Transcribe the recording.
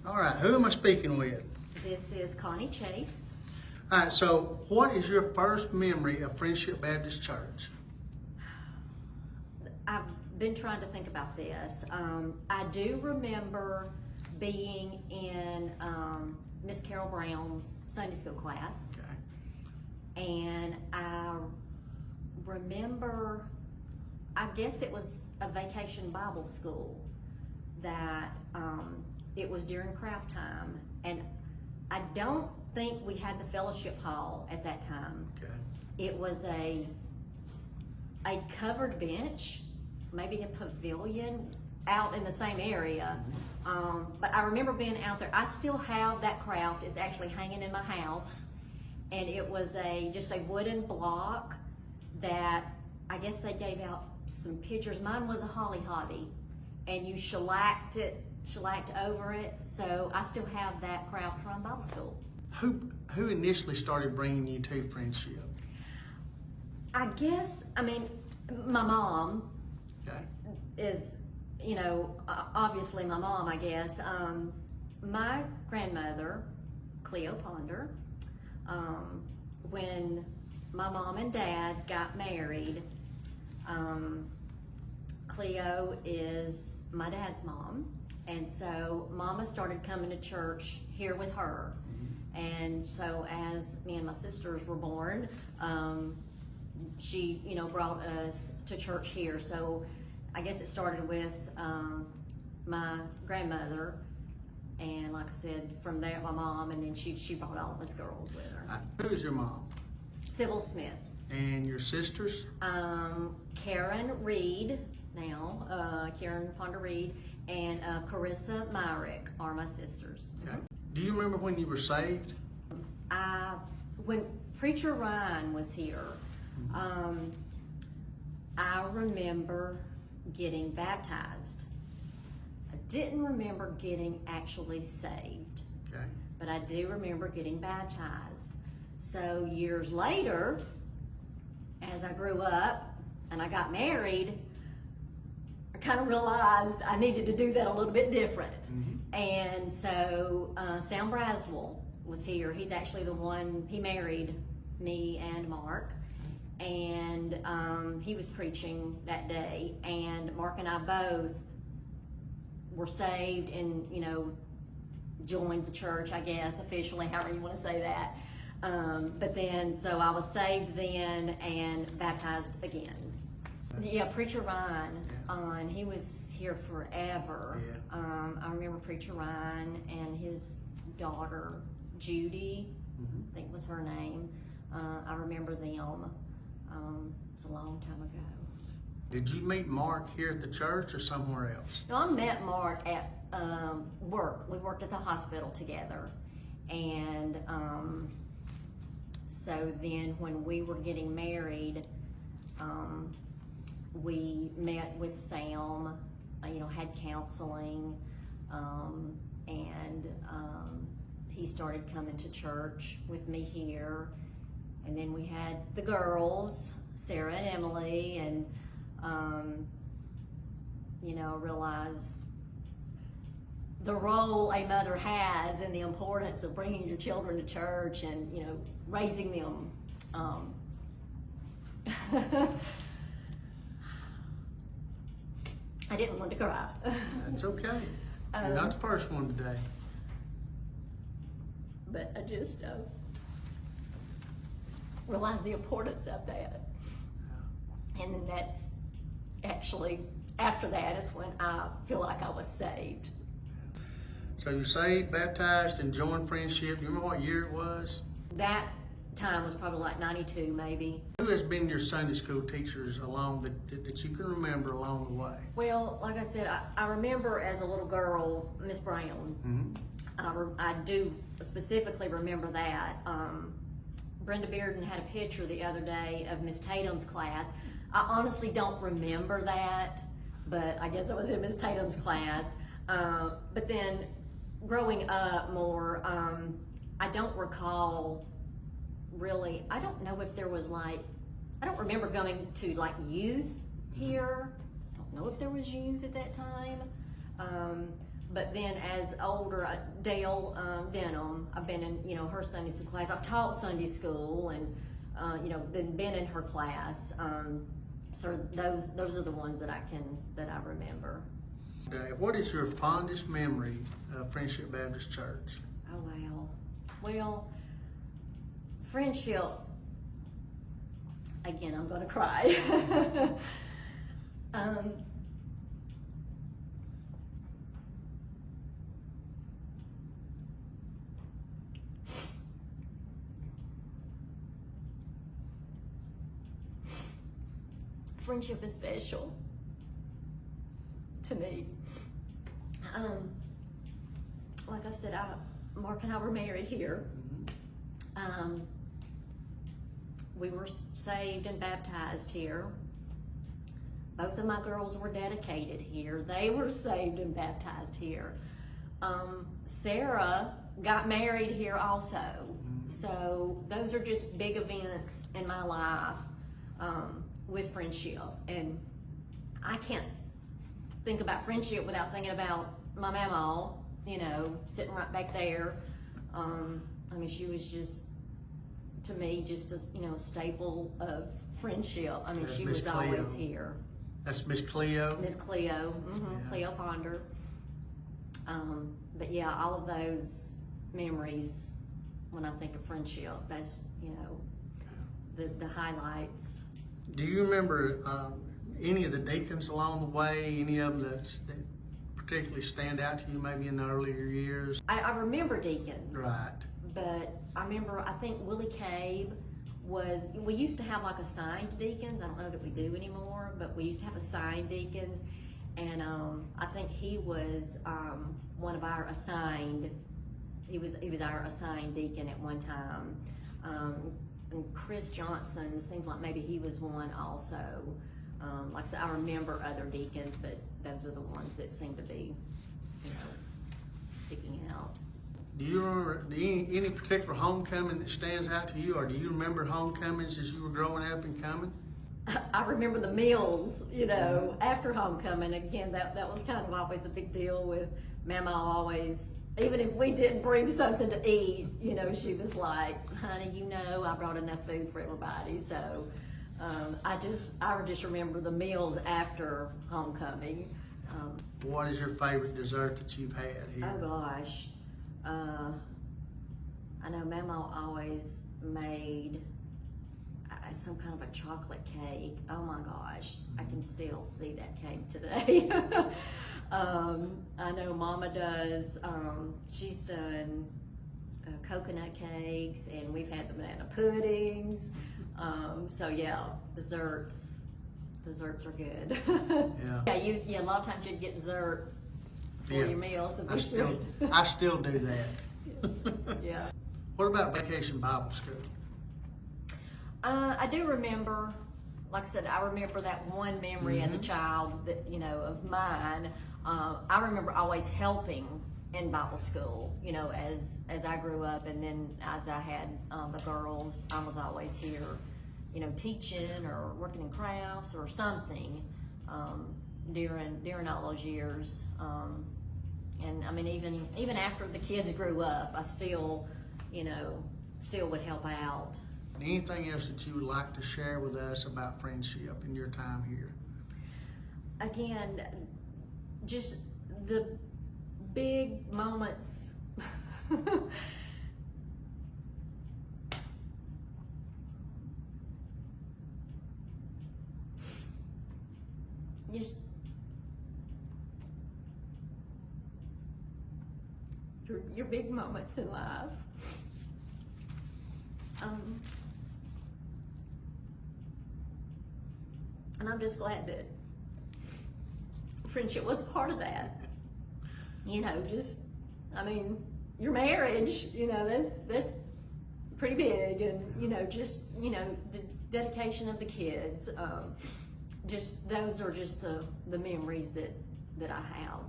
All right, who am I speaking with? This is Connie Chase. All right, so what is your first memory of Friendship Baptist Church? I've been trying to think about this. I do remember being in Miss Carol Brown's Sunday school class. Okay. And I remember, I guess it was a vacation Bible school that it was during craft time. And I don't think we had the fellowship hall at that time. Okay. It was a covered bench, maybe a pavilion out in the same area. But I remember being out there. I still have that craft. It's actually hanging in my house. And it was just a wooden block that I guess they gave out some pictures. Mine was a holly hobby, and you shellacked over it. So I still have that craft from Bible school. Who initially started bringing you to Friendship? I guess, my mom Okay. is, obviously my mom, I guess. My grandmother, Cleo Ponder, when my mom and dad got married, Cleo is my dad's mom, and so Mama started coming to church here with her. And so as me and my sisters were born, she, brought us to church here. So I guess it started with my grandmother, and like I said, from there my mom, and then she brought all of us girls with her. Who is your mom? Sybil Smith. And your sisters? Karen Reed now, Karen Ponder Reed, and Carissa Myrick are my sisters. Okay. Do you remember when you were saved? When Preacher Ryan was here, I remember getting baptized. I didn't remember getting actually saved, Okay. but I do remember getting baptized. So years later, as I grew up and I got married, I kind of realized I needed to do that a little bit different. And so Sam Braswell was here. He's actually the one, he married me and Mark. And he was preaching that day, and Mark and I both were saved and, joined the church, I guess, officially, however you want to say that. But then, so I was saved then and baptized again. Yeah, Preacher Ryan, he was here forever. Yeah. I remember Preacher Ryan and his daughter, Judy, I think was her name. I remember them. It's a long time ago. Did you meet Mark here at the church or somewhere else? No, I met Mark at work. We worked at the hospital together. And so then when we were getting married, we met with Sam, had counseling, and he started coming to church with me here. And then we had the girls, Sarah and Emily, and realized the role a mother has and the importance of bringing your children to church and, raising them. I didn't want to cry. That's okay. You're not the first one today. But I just realized the importance of that. And then that's actually, after that is when I feel like I was saved. So you're saved, baptized, and joined Friendship. You remember what year it was? That time was probably like 92 maybe. Who has been your Sunday school teachers along that you can remember along the way? Well, like I said, I remember as a little girl, Miss Brown. I do specifically remember that. Brenda Bearden had a picture the other day of Miss Tatum's class. I honestly don't remember that, but I guess I was in Miss Tatum's class. But then growing up more, I don't recall really, I don't know if there was I don't remember going to youth here. I don't know if there was youth at that time. But then as older, Dale Denham, I've been in, you know, her Sunday school class. I've taught Sunday school and, you know, been in her class. So those are the ones that I remember. What is your fondest memory of Friendship Baptist Church? Oh, wow. Well, Friendship, again, I'm going to cry. Friendship is special to me. Like I said, Mark and I were married here. We were saved and baptized here. Both of my girls were dedicated here. They were saved and baptized here. Sarah got married here also. So those are just big events in my life with Friendship. And I can't think about Friendship without thinking about my mama, you know, sitting right back there. I mean, she was just, to me, just a, you know, staple of Friendship. I mean, she was always here. That's Miss Cleo? Miss Cleo, Cleo Ponder. But yeah, all of those memories, when I think of Friendship, that's, you know, the highlights. Do you remember any of the deacons along the way, any of them that particularly stand out to you maybe in the earlier years? I remember Deacons. Right. But I remember, I think Willie Cabe we used to have like assigned deacons. I don't know that we do anymore, but we used to have assigned deacons. And I think he was one of our assigned, he was our assigned deacon at one time. And Chris Johnson, seems like maybe he was one also. Like I said, I remember other deacons, but those are the ones that seem to be, you know, sticking out. Do you remember any particular homecoming that stands out to you, or do you remember homecomings as you were growing up and coming? I remember the meals, you know, after homecoming. Again, that was kind of always a big deal with Mama. Always, even if we didn't bring something to eat, you know, she was like, honey, you know, I brought enough food for everybody. So I just remember the meals after homecoming. What is your favorite dessert that you've had here? Oh gosh. I know Mama always made some kind of a chocolate cake. Oh my gosh, I can still see that cake today. I know Mama does, she's done coconut cakes, and we've had the banana puddings. So yeah, desserts are good. Yeah, a lot of times you'd get dessert for your meals. So I still do that. Yeah. What about Vacation Bible School? I do remember, like I said, I remember that one memory as a child that, you know, of mine. I remember always helping in Bible school, you know, as I grew up, and then as I had the girls, I was always here, you know, teaching or working in crafts or something during all those years. And I mean, even after the kids grew up, I still, you know, would help out. Anything else that you would like to share with us about Friendship in your time here? Again, just the big moments. Just your big moments in life. And I'm just glad that Friendship was part of that. You know, just, I mean, your marriage, you know, that's pretty big, and, you know, just, you know, the dedication of the kids, just, those are just the memories that I have.